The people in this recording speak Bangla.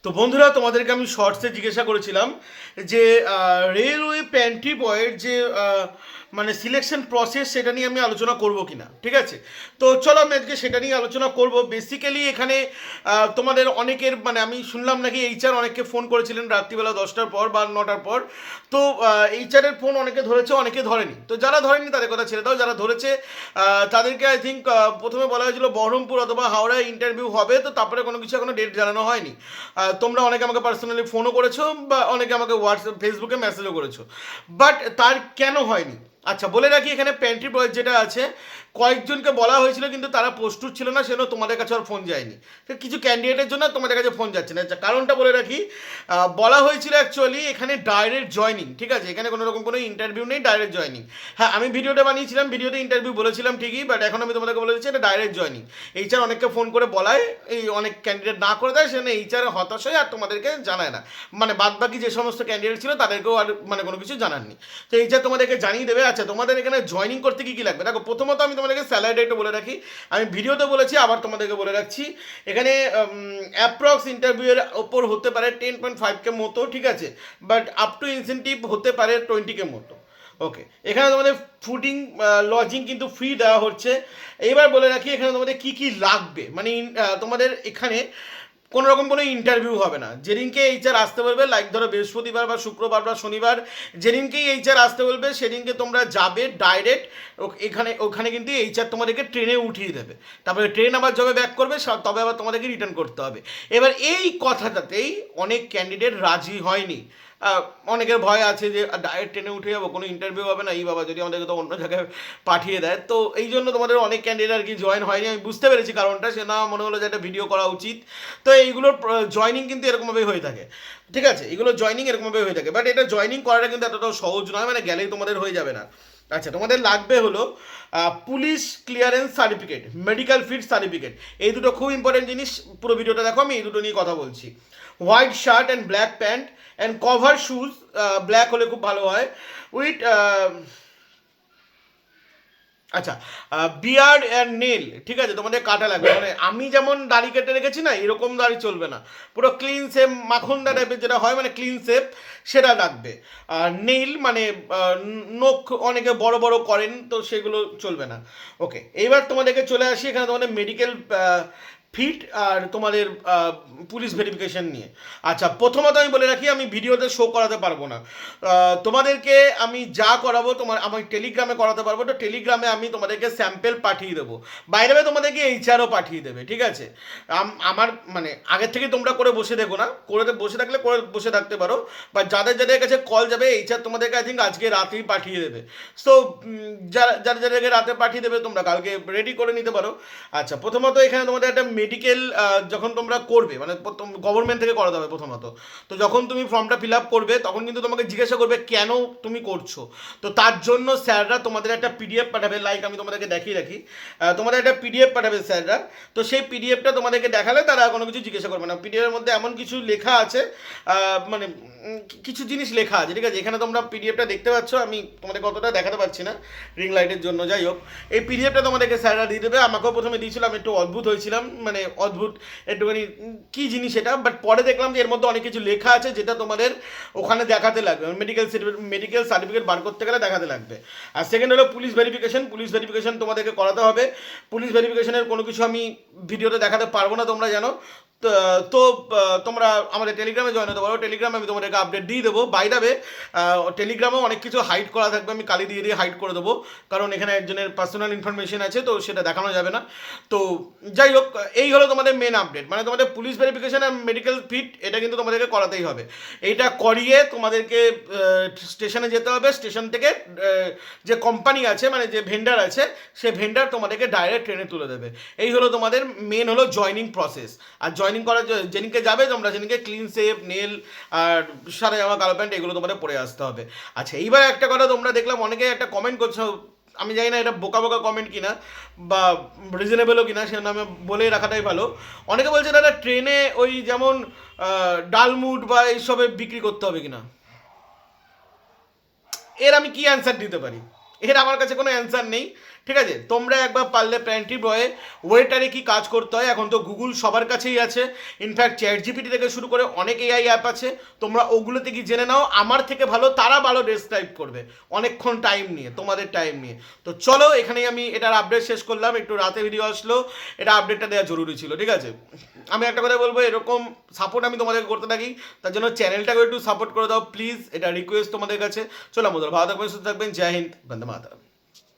তো বন্ধুরা, তোমাদেরকে আমি শর্টসে জিজ্ঞাসা করেছিলাম যে রেলওয়ে প্যান্ট্রি বয়ের যে মানে সিলেকশন প্রসেস সেটা নিয়ে আমি আলোচনা করব কিনা। ঠিক আছে, তো চলো আমি আজকে সেটা নিয়ে আলোচনা করব। বেসিক্যালি এখানে তোমাদের অনেকের মানে আমি শুনলাম নাকি এইচআর অনেককে ফোন করেছিলেন রাত্রিবেলা 10টার পর বা 9টার পর। তো এইচআরের ফোন অনেকে ধরেছে, অনেকে ধরেনি। তো যারা ধরেনি তাদের কথা ছেড়ে দাও, যারা ধরেছে তাদেরকে আই থিঙ্ক প্রথমে বলা হয়েছিল বহরমপুর অথবা হাওড়ায় ইন্টারভিউ হবে, তো তারপরে কোনো কিছু এখনো ডেট জানানো হয়নি। তোমরা অনেকে আমাকে পার্সোনালি ফোনও করেছো বা অনেকে আমাকে হোয়াটসঅ্যাপ ফেসবুকে মেসেজও করেছো, বাট তার কেন হয়নি? আচ্ছা, বলে রাখি এখানে প্যান্ট্রি বয় যেটা আছে কয়েকজনকে বলা হয়েছিল কিন্তু তারা প্রস্তুত ছিল না, সেজন্য তোমাদের কাছে আর ফোন যায়নি। তো কিছু ক্যান্ডিডেটের জন্য তোমাদের কাছে ফোন যাচ্ছে না। আচ্ছা, কারণটা বলে রাখি। বলা হয়েছিল অ্যাকচুয়ালি এখানে ডাইরেক্ট জয়নিং। ঠিক আছে, এখানে কোনো রকম কোনো ইন্টারভিউ নেই, ডাইরেক্ট জয়নিং। হ্যাঁ, আমি ভিডিওটা বানিয়েছিলাম, ভিডিওতে ইন্টারভিউ বলেছিলাম ঠিকই, বাট এখন আমি তোমাদেরকে বলে দিচ্ছি এটা ডাইরেক্ট জয়নিং। এইচআর অনেককে ফোন করে বলায়, এই অনেক ক্যান্ডিডেট না করে দেয়, সেখানে এইচআর হতাশ হয় আর তোমাদেরকে জানায় না। মানে বাদ বাকি যে সমস্ত ক্যান্ডিডেট ছিল তাদেরকেও আর মানে কোনো কিছু জানাননি। তো এইচআর তোমাদেরকে জানিয়ে দেবে। আচ্ছা, তোমাদের এখানে জয়নিং করতে কি কি লাগবে দেখো। প্রথমত আমি তোমাদেরকে স্যালারি ডেটও বলে রাখি, আমি ভিডিওতে বলেছি, আবার তোমাদেরকে বলে রাখছি। এখানে অ্যাপ্রক্স ইন্টারভিউয়ের ওপর হতে পারে 10.5K মতো, ঠিক আছে, বাট আপ টু ইনসেন্টিভ হতে পারে 20K মতো। ওকে, এখানে তোমাদের ফুডিং লজিং কিন্তু ফ্রি দেওয়া হচ্ছে। এইবার বলে রাখি এখানে তোমাদের কি কি লাগবে। মানে তোমাদের এখানে কোনো রকম কোনো ইন্টারভিউ হবে না। যেদিনকে এইচআর আসতে বলবে, লাইক ধরো বৃহস্পতিবার বা শুক্রবার বা শনিবার, যেদিনকেই এইচআর আসতে বলবে সেদিনকে তোমরা যাবে ডাইরেক্ট ওখানে কিন্তু এইচআর তোমাদেরকে ট্রেনে উঠিয়ে দেবে। তারপরে ট্রেন আবার যবে ব্যাক করবে তবে আবার তোমাদেরকে রিটার্ন করতে হবে। এবার এই কথাটাতেই অনেক ক্যান্ডিডেট রাজি হয়নি। অনেকের ভয় আছে যে ডাইরেক্ট ট্রেনে উঠে যাবো, কোনো ইন্টারভিউ হবে না, এই বাবা যদি আমাদেরকে তো অন্য জায়গায় পাঠিয়ে দেয়। তো এই জন্য তোমাদের অনেক ক্যান্ডিডেট আর কি জয়েন হয়নি। আমি বুঝতে পেরেছি কারণটা, সে না মনে হলো যে একটা ভিডিও করা উচিত। তো এইগুলোর জয়নিং কিন্তু এরকমভাবেই হয়ে থাকে। ঠিক আছে, এগুলো জয়নিং এরকমভাবেই হয়ে থাকে, বাট এটা জয়নিং করাটা কিন্তু এতটাও সহজ নয়, মানে গেলেই তোমাদের হয়ে যাবে না। আচ্ছা, তোমাদের লাগবে হলো police clearance certificate, medical fit certificate. এই দুটো খুব ইম্পর্টেন্ট জিনিস। পুরো ভিডিওটা দেখো, আমি এই দুটো নিয়ে কথা বলছি। White shirt and black pant and cover shoes, black হলে খুব ভালো হয়, উইথ আচ্ছা বিয়ার্ড অ্যান্ড নেল। ঠিক আছে, তোমাদের কাটা লাগবে। মানে আমি যেমন দাড়ি কেটে রেখেছি না, এরকম দাড়ি চলবে না, পুরো ক্লিন শেপ মাখনদা টাইপের যেটা হয়, মানে ক্লিন শেপ সেটা লাগবে। আর নেইল মানে নখ অনেকে বড় বড় করেন, তো সেগুলো চলবে না। ওকে, এইবার তোমাদেরকে চলে আসি এখানে তোমাদের মেডিকেল ফিট আর তোমাদের পুলিশ ভেরিফিকেশন নিয়ে। আচ্ছা, প্রথমত আমি বলে রাখি আমি ভিডিওতে শো করাতে পারবো না। তোমাদেরকে আমি যা করাবো আমি টেলিগ্রামে করাতে পারবো। তো টেলিগ্রামে আমি তোমাদেরকে স্যাম্পেল পাঠিয়ে দেবো, বাইরে তোমাদেরকে এইচআরও পাঠিয়ে দেবে। ঠিক আছে, আমার মানে আগের থেকে তোমরা করে বসে দেখো না, করে বসে থাকলে করে বসে থাকতে পারো, বা যাদের যাদের কাছে কল যাবে এইচআর তোমাদেরকে আই থিঙ্ক আজকে রাতেই পাঠিয়ে দেবে। সো যাদেরকে রাতে পাঠিয়ে দেবে তোমরা কালকে রেডি করে নিতে পারো। আচ্ছা, প্রথমত এখানে তোমাদের একটা মেডিকেল যখন তোমরা করবে, মানে গভর্নমেন্ট থেকে করাতে হবে প্রথমত। তো যখন তুমি ফর্মটা ফিল আপ করবে তখন কিন্তু তোমাকে জিজ্ঞাসা করবে কেন তুমি করছো। তো তার জন্য স্যাররা তোমাদের একটা পিডিএফ পাঠাবে, লাইক আমি তোমাদেরকে দেখিয়ে রাখি। তোমাদের একটা পিডিএফ পাঠাবে স্যাররা। তো সেই পিডিএফটা তোমাদেরকে দেখালে তারা কোনো কিছু জিজ্ঞাসা করবে না। পিডিএফের মধ্যে এমন কিছু লেখা আছে, মানে কিছু জিনিস লেখা আছে। ঠিক আছে, এখানে তোমরা পিডিএফটা দেখতে পাচ্ছ, আমি তোমাদের কতটা দেখাতে পারছি না রিং লাইটের জন্য। যাই হোক, এই পিডিএফটা তোমাদেরকে স্যাররা দিয়ে দেবে। আমাকেও প্রথমে দিয়েছিল, আমি একটু অদ্ভুত হয়েছিলাম, মানে অদ্ভুত একটুখানি কী জিনিস এটা, বাট পরে দেখলাম যে এর মধ্যে অনেক কিছু লেখা আছে যেটা তোমাদের ওখানে দেখাতে লাগবে। মেডিকেল সার্টিফিকেট বার করতে গেলে দেখাতে লাগবে। আর সেকেন্ড হলো পুলিশ ভেরিফিকেশন। পুলিশ ভেরিফিকেশন তোমাদেরকে করাতে হবে। পুলিশ ভেরিফিকেশনের কোনো কিছু আমি ভিডিওতে দেখাতে পারবো না, তোমরা জানো। তো তোমরা আমাদের টেলিগ্রামে জয়েন হতে পারো। টেলিগ্রামে আমি তোমাদেরকে আপডেট দিয়ে দেবো। বাই দ্য ওয়ে, টেলিগ্রামেও অনেক কিছু হাইড করা থাকবে, আমি কালি দিয়ে দিয়ে হাইড করে দেবো, কারণ এখানে একজনের পার্সোনাল ইনফরমেশন আছে, তো সেটা দেখানো যাবে না। তো যাই হোক, এই হলো তোমাদের মেন আপডেট। মানে তোমাদের পুলিশ ভেরিফিকেশন আর মেডিকেল ফিট এটা কিন্তু তোমাদেরকে করাতেই হবে। এইটা করিয়ে তোমাদেরকে স্টেশনে যেতে হবে। স্টেশন থেকে যে কোম্পানি আছে, মানে যে ভেন্ডার আছে, সে ভেন্ডার তোমাদেরকে ডাইরেক্ট ট্রেনে তুলে দেবে। এই হলো তোমাদের মেন হলো জয়নিং প্রসেস। আর জয়নিং করার যেদিনকে যাবে তোমরা, সেদিনকে ক্লিন শেপ, নেল আর সাদা জামা, কালো প্যান্ট এগুলো তোমাদের পরে আসতে হবে। আচ্ছা, এইবার একটা কথা, তোমরা দেখলাম অনেকে একটা কমেন্ট করছো, আমি জানি না এটা বোকা বোকা কমেন্ট কিনা বা রিজনেবলও কিনা, সেজন্য আমি বলে রাখাটাই ভালো। অনেকে বলছে দাদা ট্রেনে ওই যেমন ডালমুট বা এইসবে বিক্রি করতে হবে কিনা। এর আমি কি অ্যান্সার দিতে পারি? এর আমার কাছে কোনো অ্যান্সার নেই। ঠিক আছে, তোমরা একবার পারলে প্যান্ট্রি বয়ে ওয়েটারে কি কাজ করতে হয়, এখন তো গুগল সবার কাছেই আছে, ইনফ্যাক্ট চ্যাট জিপিটি থেকে শুরু করে অনেক এআই অ্যাপ আছে, তোমরা ওগুলোতে কি জেনে নাও, আমার থেকে ভালো তারা ভালো ডেসক্রাইব করবে অনেকক্ষণ টাইম নিয়ে, তোমাদের টাইম নিয়ে। তো চলো এখানেই আমি এটার আপডেট শেষ করলাম, একটু রাতে ভিডিও আসলো, এটা আপডেটটা দেওয়া জরুরি ছিল। ঠিক আছে, আমি একটা কথা বলবো, এরকম সাপোর্ট আমি তোমাদের করতে থাকি, তার জন্য চ্যানেলটাকে একটু সাপোর্ট করে দাও প্লিজ, এটা রিকোয়েস্ট তোমাদের কাছে। চলো আমাদের ভালো থাকবেন, সুস্থ থাকবেন, জয় হিন্দ, বন্দে মাতরম।